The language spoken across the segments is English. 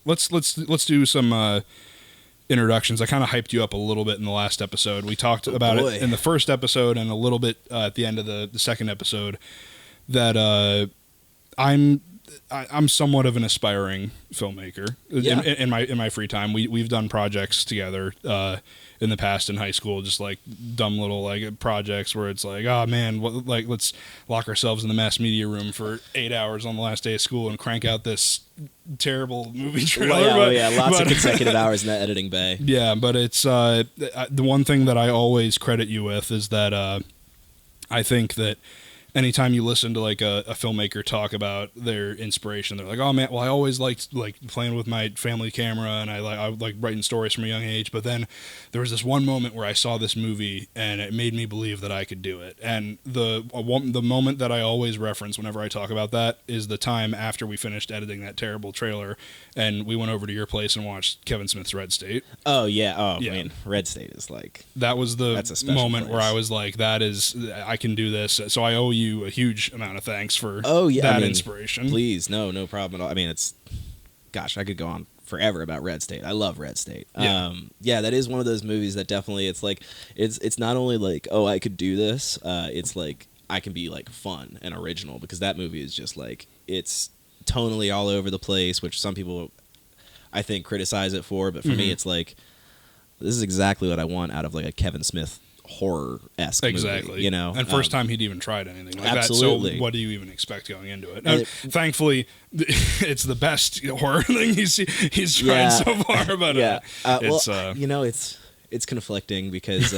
let's do some introductions. I kind of hyped you up a little bit in the last episode. We talked about it in the first episode and a little bit at the end of the second episode. That I'm somewhat of an aspiring filmmaker in my free time. We've done projects together in the past in high school, just like dumb little like projects where it's like, oh man, let's lock ourselves in the mass media room for 8 hours on the last day of school and crank out this terrible movie trailer. Lots of consecutive hours in that editing bay. Yeah, but it's the one thing that I always credit you with is that I think that anytime you listen to like a filmmaker talk about their inspiration, they're like, oh man, well, I always liked like playing with my family camera and I like writing stories from a young age. But then there was this one moment where I saw this movie and it made me believe that I could do it. And the moment that I always reference whenever I talk about that is the time after we finished editing that terrible trailer and we went over to your place and watched Kevin Smith's Red State. Oh yeah. Oh yeah. Man, Red State is like, that was the moment where I was like, I can do this. So I owe you a huge amount of thanks for inspiration. Please, no problem at all. I mean, I could go on forever about Red State. I love Red State. Yeah. That is one of those movies that definitely, it's like, it's not only like, oh, I could do this, it's like, I can be like fun and original, because that movie is just like, it's tonally all over the place, which some people, I think, criticize it for, but for me, it's like, this is exactly what I want out of like a Kevin Smith horror-esque movie, you know? And first time he'd even tried anything like absolutely. that, so what do you even expect going into it? Thankfully, it's the best horror thing he's tried so far, but it's conflicting, because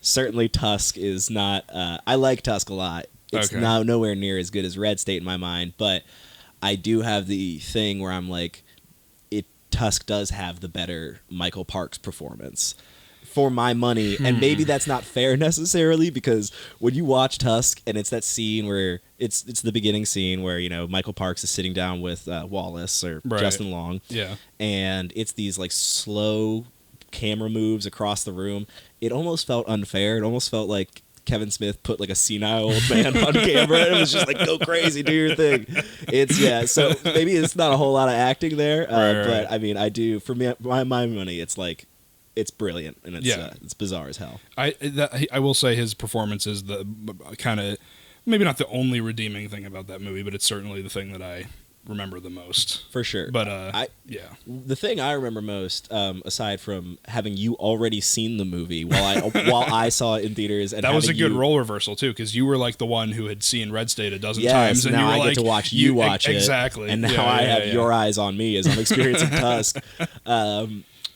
certainly Tusk is not, I like Tusk a lot. It's nowhere near as good as Red State in my mind, but I do have the thing where I'm like, Tusk does have the better Michael Parks performance for my money, and maybe that's not fair necessarily, because when you watch Tusk and it's that scene where it's the beginning scene where, you know, Michael Parks is sitting down with Wallace or Justin Long, and it's these like slow camera moves across the room. It almost felt unfair. It almost felt like Kevin Smith put like a senile old man on camera and it was just like, go crazy, do your thing. So maybe it's not a whole lot of acting there, but I mean, I do, for me, my money, it's like, it's brilliant, and it's bizarre as hell. I will say his performance is the kind of, maybe not the only redeeming thing about that movie, but it's certainly the thing that I remember the most. For sure. But the thing I remember most, aside from having you already seen the movie while I saw it in theaters, and that was a good role reversal too, because you were like the one who had seen Red State a dozen times, and now you were I get to watch you watch it exactly, and now I have your eyes on me as I'm experiencing Tusk.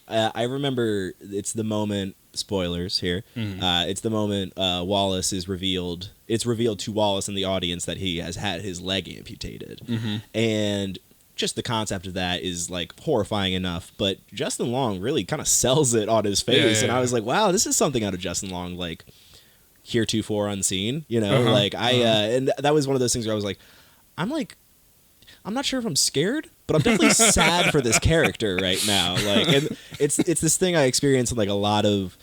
I remember it's the moment, spoilers here, it's the moment Wallace is revealed. It's revealed to Wallace and the audience that he has had his leg amputated. And just the concept of that is like horrifying enough, but Justin Long really kind of sells it on his face. And I was like, wow, this is something out of Justin Long, like heretofore unseen, you know, and that was one of those things where I was like, I'm not sure if I'm scared, but I'm definitely sad for this character right now. Like, and it's this thing I experience in like a lot of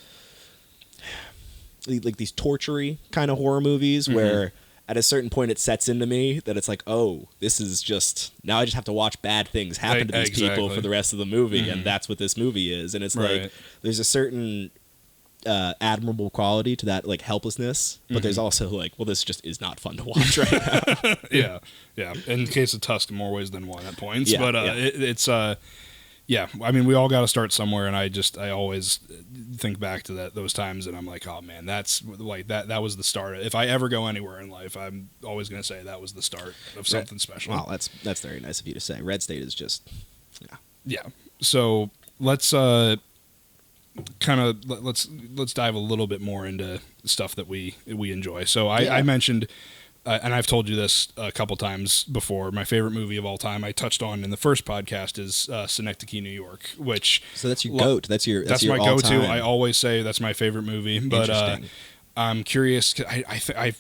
like these torture-y kind of horror movies where at a certain point it sets into me that it's like, oh, this is just, now I just have to watch bad things happen to these people for the rest of the movie, and that's what this movie is. And it's like, there's a certain admirable quality to that, like helplessness, but there's also like, well, this just is not fun to watch right now. yeah. In the case of Tusk, in more ways than one at points, but it's I mean, we all got to start somewhere, and I always think back to those times, and I'm like, oh man, that's like that was the start. If I ever go anywhere in life, I'm always going to say that was the start of something special. Wow, that's very nice of you to say. Red State is just, yeah. So let's let's dive a little bit more into stuff that we enjoy. So I mentioned, and I've told you this a couple times before, my favorite movie of all time I touched on in the first podcast is Synecdoche, New York, which, so that's your goat. That's your my go-to. I always say that's my favorite movie, but I'm curious.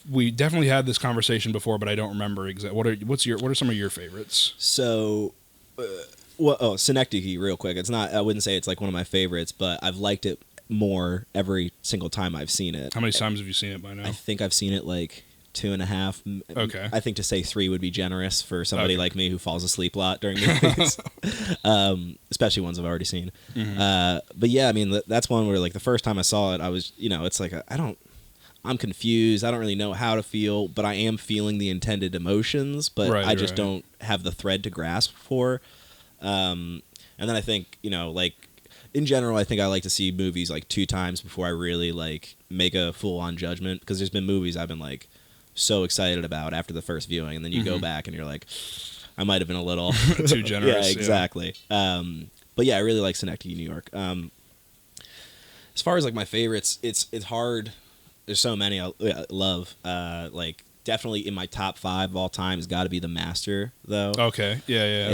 We definitely had this conversation before, but I don't remember exactly. What are some of your favorites? So Synecdoche, real quick. It's not, I wouldn't say it's like one of my favorites, but I've liked it more every single time I've seen it. How many times have you seen it by now? I think I've seen it like 2.5. Okay. I think to say 3 would be generous for somebody like me who falls asleep a lot during movies, especially ones I've already seen. But yeah, I mean, that's one where like the first time I saw it, I was, it's like I'm confused. I don't really know how to feel, but I am feeling the intended emotions, but I just don't have the thread to grasp for. And then I think, like in general, I think I like to see movies like 2 times before I really like make a full on judgment, because there's been movies I've been like so excited about after the first viewing, and then you go back and you're like, I might have been a little too generous. Yeah, exactly. But yeah, I really like Synecdoche, New York. As far as like my favorites, it's hard. There's so many I love. Like definitely in my top 5 of all time has got to be The Master, though. Okay. Yeah.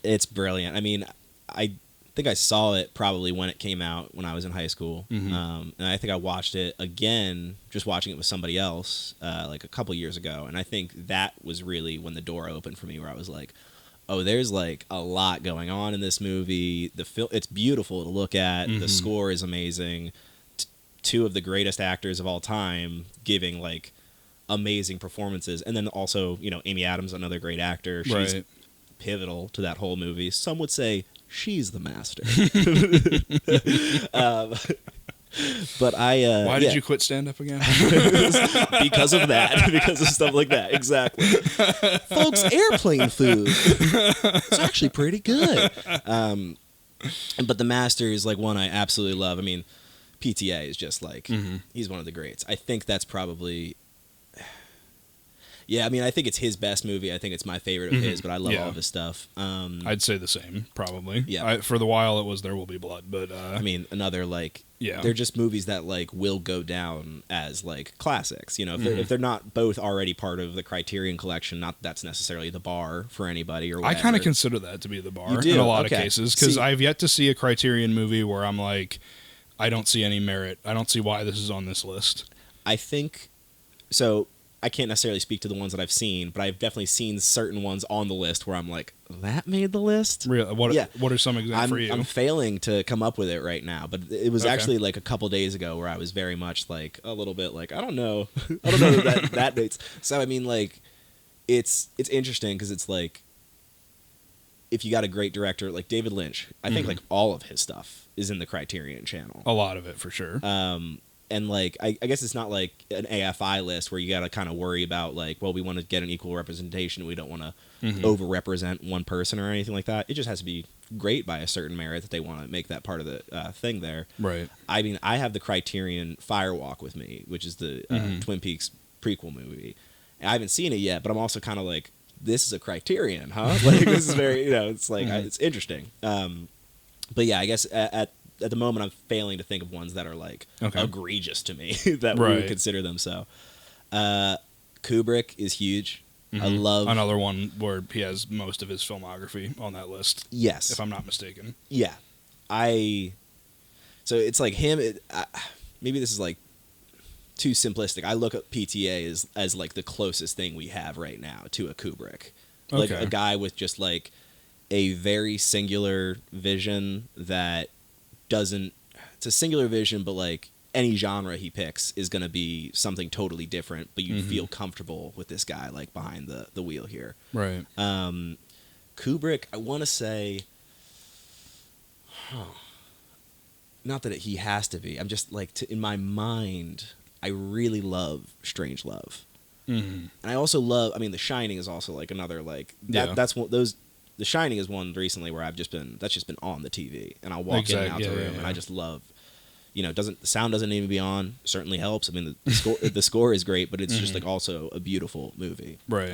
It's brilliant. I mean, I think I saw it probably when it came out when I was in high school. And I think I watched it again, just watching it with somebody else, like a couple years ago. And I think that was really when the door opened for me, where I was like, oh, there's like a lot going on in this movie. It's beautiful to look at. The score is amazing. 2 of the greatest actors of all time giving like amazing performances. And then also, Amy Adams, another great actor. She's pivotal to that whole movie. Some would say she's the master. But why did you quit stand-up again? Because of that. Because of stuff like that. Exactly. Folks, airplane food. It's actually pretty good. But The Master is like one I absolutely love. I mean, PTA is just like, he's one of the greats. I think that's probably... Yeah, I mean, I think it's his best movie. I think it's my favorite of his, but I love all of his stuff. I'd say the same, probably. Yeah. For the while, it was There Will Be Blood, but... I mean, another, like... Yeah. They're just movies that, like, will go down as, like, classics. If they're not both already part of the Criterion Collection, not that that's necessarily the bar for anybody or whatever. I kind of consider that to be the bar in a lot of cases, because I've yet to see a Criterion movie where I'm like, I don't see any merit. I don't see why this is on this list. I think... So... I can't necessarily speak to the ones that I've seen, but I've definitely seen certain ones on the list where I'm like, that made the list? Really? What are some examples for you? I'm failing to come up with it right now, but it was actually like a couple days ago where I was very much like a little bit like, I don't know that dates. So I mean, like, it's interesting because it's like, if you got a great director like David Lynch, I think like all of his stuff is in the Criterion Channel. A lot of it for sure. And, like, I guess it's not, like, an AFI list where you got to kind of worry about, like, well, we want to get an equal representation. We don't want to over-represent one person or anything like that. It just has to be great by a certain merit that they want to make that part of the thing there. Right. I mean, I have the Criterion Firewalk with me, which is the Twin Peaks prequel movie. And I haven't seen it yet, but I'm also kind of like, this is a Criterion, huh? Like, this is very, it's like, it's interesting. But, yeah, I guess at the moment, I'm failing to think of ones that are, like, egregious to me that we would consider them so. Kubrick is huge. I love... Another one where he has most of his filmography on that list. Yes. If I'm not mistaken. Yeah. So it's like him... maybe this is, like, too simplistic. I look at PTA as like, the closest thing we have right now to a Kubrick. Like, a guy with just, like, a very singular vision that... it's a singular vision, but like any genre he picks is going to be something totally different, but you feel comfortable with this guy like behind the wheel here. Right. Kubrick, I want to say, not that he has to be. I'm just like, in my mind, I really love Strangelove. And I also love, I mean, The Shining is also like another, like, that's one, The Shining is one recently where that's just been on the TV, and I'll walk in and out the room, and I just love, the sound doesn't need to be on, certainly helps. I mean, the score is great, but it's just like also a beautiful movie. Right.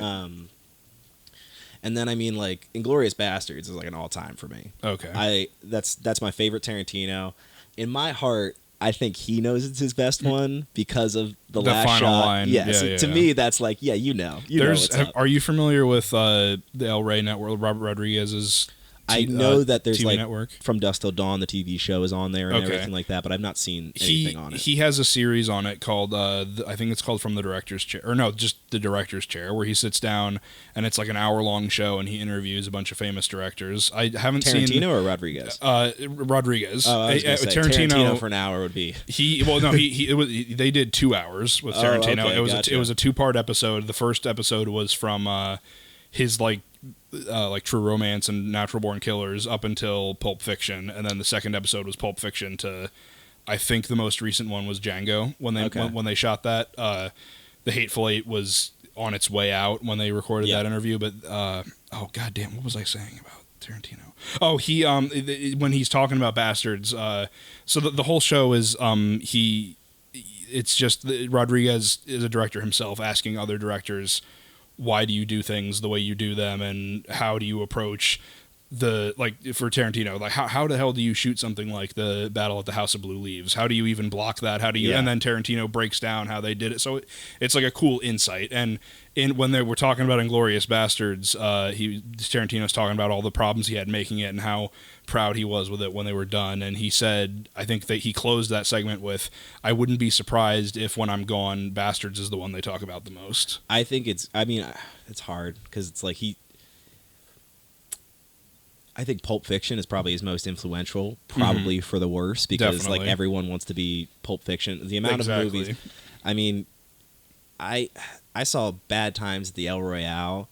And then I mean, like, Inglourious Basterds is like an all-time for me. Okay. That's my favorite Tarantino. In my heart, I think he knows it's his best one because of the last final shot. line. Yeah, to me, that's like, you know what's up. Are you familiar with the El Rey Network, Robert Rodriguez's I know that there's TV like network. From Dusk Till Dawn, the TV show is on there and everything like that, but I've not seen anything on it. He has a series on it called, I think it's called From the Director's Chair, or no, just the Director's Chair, where he sits down and it's like an hour-long show and he interviews a bunch of famous directors. I haven't seen Tarantino or Rodriguez. Rodriguez. Oh, I was gonna say, Tarantino for an hour would be. They did 2 hours with Tarantino. Okay, It was a 2-part episode. The first episode was from his like True Romance and Natural Born Killers up until Pulp Fiction, and then the second episode was Pulp Fiction to, I think the most recent one was Django when they shot that. The Hateful Eight was on its way out when they recorded that interview, but goddamn, what was I saying about Tarantino? Oh, he when he's talking about Bastards, so the whole show is it's just Rodriguez is a director himself asking other directors, why do you do things the way you do them, and how do you approach for Tarantino, like how the hell do you shoot something like the Battle at the House of Blue Leaves? How do you even block that? How do you? Yeah. And then Tarantino breaks down how they did it. So it's like a cool insight. And when they were talking about Inglourious Bastards, Tarantino's talking about all the problems he had making it and how proud he was with it when they were done. And he said, I think that he closed that segment with, I wouldn't be surprised if when I'm gone, Bastards is the one they talk about the most. I think it's hard because it's like I think Pulp Fiction is probably his most influential, probably for the worse, because Definitely. like everyone wants to be Pulp Fiction. The amount of movies. I mean, I saw Bad Times at the El Royale.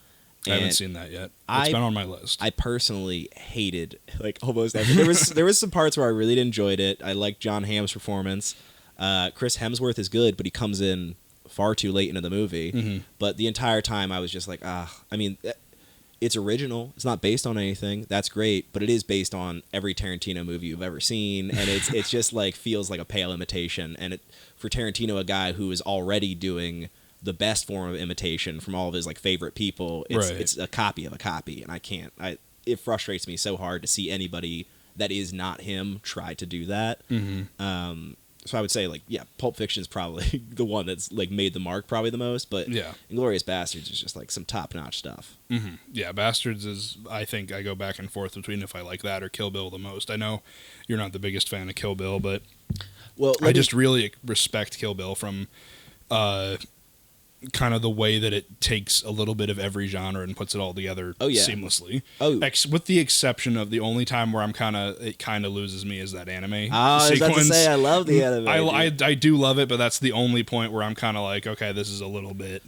I haven't seen that yet. It's been on my list. I personally hated like almost everything. There was some parts where I really enjoyed it. I liked John Hamm's performance. Chris Hemsworth is good, but he comes in far too late into the movie. Mm-hmm. But the entire time I was just like, I mean, it's original. It's not based on anything. That's great, but it is based on every Tarantino movie you've ever seen, and it's just like feels like a pale imitation. And for Tarantino, a guy who is already doing the best form of imitation from all of his like favorite people, it's a copy of a copy, and it frustrates me so hard to see anybody that is not him try to do that. Mm-hmm. So I would say, like, yeah, Pulp Fiction is probably the one that's like made the mark probably the most, but Inglourious Bastards is just like some top-notch stuff. Mm-hmm. Yeah, Bastards is, I think I go back and forth between if I like that or Kill Bill the most. I know you're not the biggest fan of Kill Bill, but I just really respect Kill Bill from kind of the way that it takes a little bit of every genre and puts it all together seamlessly. With the exception of the only time where it kind of loses me is that anime sequence. I was about to say, I love the anime. I do love it, but that's the only point where I'm kind of like, okay, this is a little bit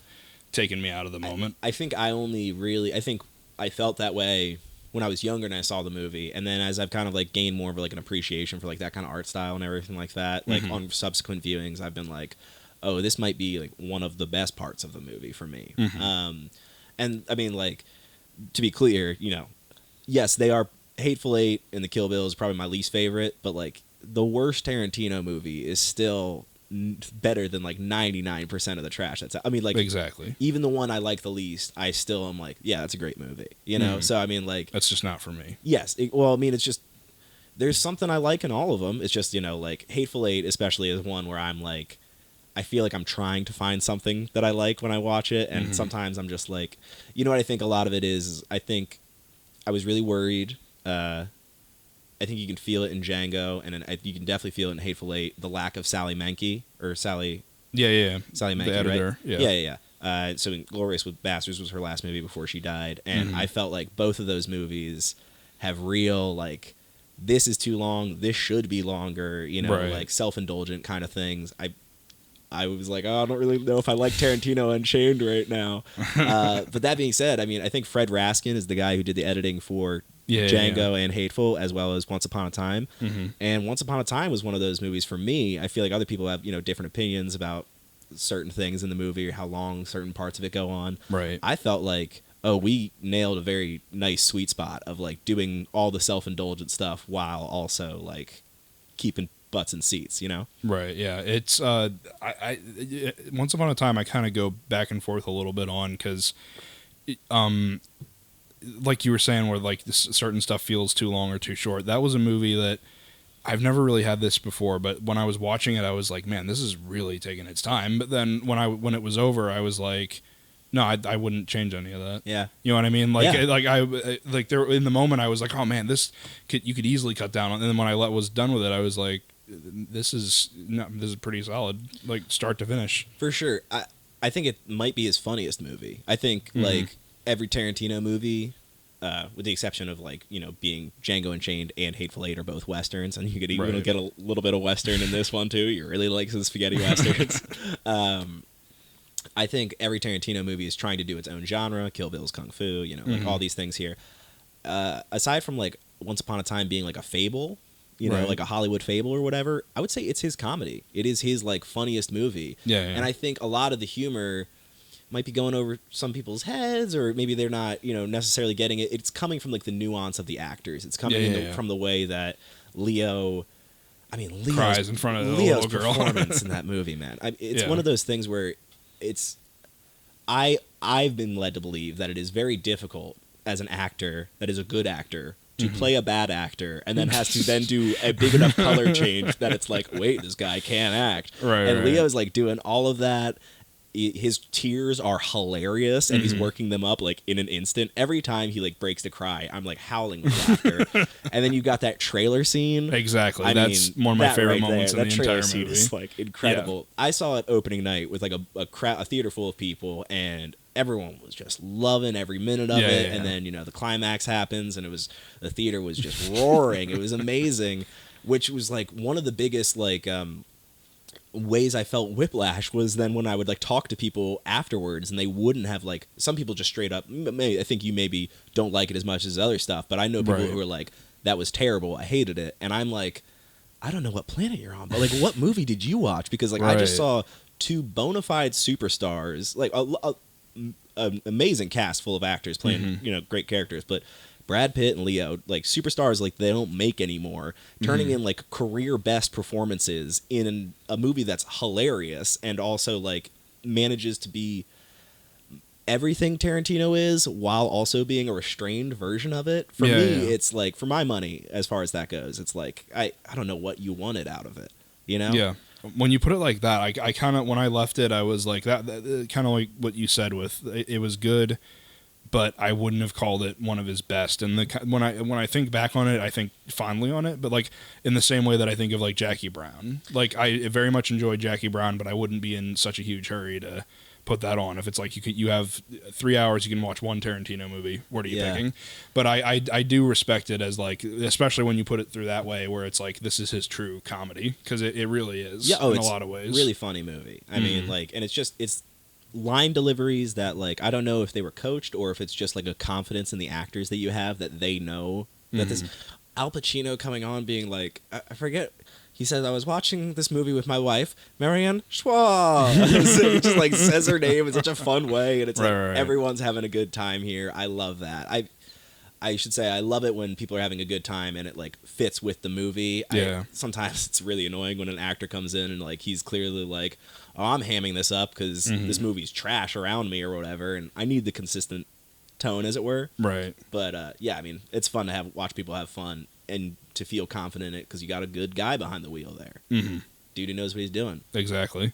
taking me out of the moment. I think I felt that way when I was younger and I saw the movie, and then as I've kind of like gained more of like an appreciation for like that kind of art style and everything like that, like on subsequent viewings, I've been like, oh, this might be like one of the best parts of the movie for me. Mm-hmm. And I mean, like, to be clear, yes, they are Hateful Eight and the Kill Bill is probably my least favorite, but like the worst Tarantino movie is still better than like 99% of the trash that's out. I mean, like, exactly. Even the one I like the least, I still am like, yeah, that's a great movie. So I mean, like, that's just not for me. Yes. It's just there's something I like in all of them. It's just like Hateful Eight especially is one where I'm like, I feel like I'm trying to find something that I like when I watch it, and sometimes I'm just like, what I think a lot of it is, I think I was really worried. I think you can feel it in Django, and you can definitely feel it in Hateful Eight, the lack of Sally Menke, or Sally... Yeah. Sally Menke, the editor, right? Yeah. So Inglourious Bastards was her last movie before she died, and I felt like both of those movies have real, like, this is too long, this should be longer, like self-indulgent kind of things. I was like, I don't really know if I like Tarantino Unchained right now. But that being said, I mean, I think Fred Raskin is the guy who did the editing for Django and Hateful, as well as Once Upon a Time. Mm-hmm. And Once Upon a Time was one of those movies for me. I feel like other people have, different opinions about certain things in the movie or how long certain parts of it go on. Right. I felt like, we nailed a very nice sweet spot of like doing all the self-indulgent stuff while also like keeping butts in seats, Right, yeah. It's Once Upon a Time I kind of go back and forth a little bit on, because like you were saying, where like certain stuff feels too long or too short. That was a movie that I've never really had this before, but when I was watching it, I was like, man, this is really taking its time. But then when it was over, I was like, No, I wouldn't change any of that. Yeah. You know what I mean? Like, there in the moment, I was like, oh man, you could easily cut down on. And then when I was done with it, I was like, this is pretty solid, like start to finish. For sure. I think it might be his funniest movie. I think like every Tarantino movie, with the exception of like, you know, being Django Unchained and Hateful Eight are both Westerns, and you could even get a little bit of Western in this one too. You really like the spaghetti Westerns. I think every Tarantino movie is trying to do its own genre. Kill Bill's Kung Fu, you know, like all these things here. Aside from like Once Upon a Time being like a fable, you know, like a Hollywood fable or whatever, I would say it's his comedy. It is his like funniest movie. Yeah. And I think a lot of the humor might be going over some people's heads, or maybe they're not, you know, necessarily getting it. It's coming from like the nuance of the actors. It's coming from the way that Leo cries in front of the Leo's little girl. performance in that movie, man. It's one of those things where I've been led to believe that it is very difficult as an actor that is a good actor to play a bad actor and then has to then do a big enough color change that it's like, wait, this guy can't act. And Leo's like doing all of that. His tears are hilarious, and he's working them up like in an instant. Every time he like breaks to cry, I'm like howling with laughter. And then you got that trailer scene. Exactly, that's one of my favorite moments in the entire movie. That trailer scene is like incredible. Yeah. I saw it opening night with like a theater full of people, and everyone was just loving every minute of it. And then, you know, the climax happens, and the theater was just roaring. It was amazing, which was like one of the biggest like ways I felt whiplash was then when I would like talk to people afterwards, and they wouldn't have like, some people just straight up, I think you maybe don't like it as much as other stuff, but I know people who are like, that was terrible, I hated it. And I'm like, I don't know what planet you're on, but like what movie did you watch? Because like I just saw two bona fide superstars, like an amazing cast full of actors playing, you know, great characters, but Brad Pitt and Leo, like superstars like they don't make anymore, turning in like career best performances in a movie that's hilarious and also like manages to be everything Tarantino is while also being a restrained version of it. For me, it's like, for my money, as far as that goes, it's like I don't know what you wanted out of it, you know? Yeah. When you put it like that, I kind of, when I left it, I was like that kind of like what you said with it was good, but I wouldn't have called it one of his best. And when I think back on it, I think fondly on it, but like in the same way that I think of like Jackie Brown. Like I very much enjoyed Jackie Brown, but I wouldn't be in such a huge hurry to put that on. If it's like you have 3 hours, you can watch one Tarantino movie. What are you picking? But I do respect it as like, especially when you put it through that way, where it's like this is his true comedy, because it really is in a lot of ways. Really funny movie. I mean, like, and it's line deliveries that like I don't know if they were coached or if it's just like a confidence in the actors that you have that they know that this Al Pacino coming on being like, I forget, he says, I was watching this movie with my wife, Marianne Schwab. He just like says her name in such a fun way, and it's everyone's having a good time here. I love that. I should say I love it when people are having a good time and it like fits with the movie. Sometimes it's really annoying when an actor comes in and like he's clearly like, oh, I'm hamming this up because this movie's trash around me or whatever, and I need the consistent tone, as it were. Right. But yeah, I mean, it's fun to watch people have fun and to feel confident in it because you got a good guy behind the wheel there. Dude who knows what he's doing. Exactly.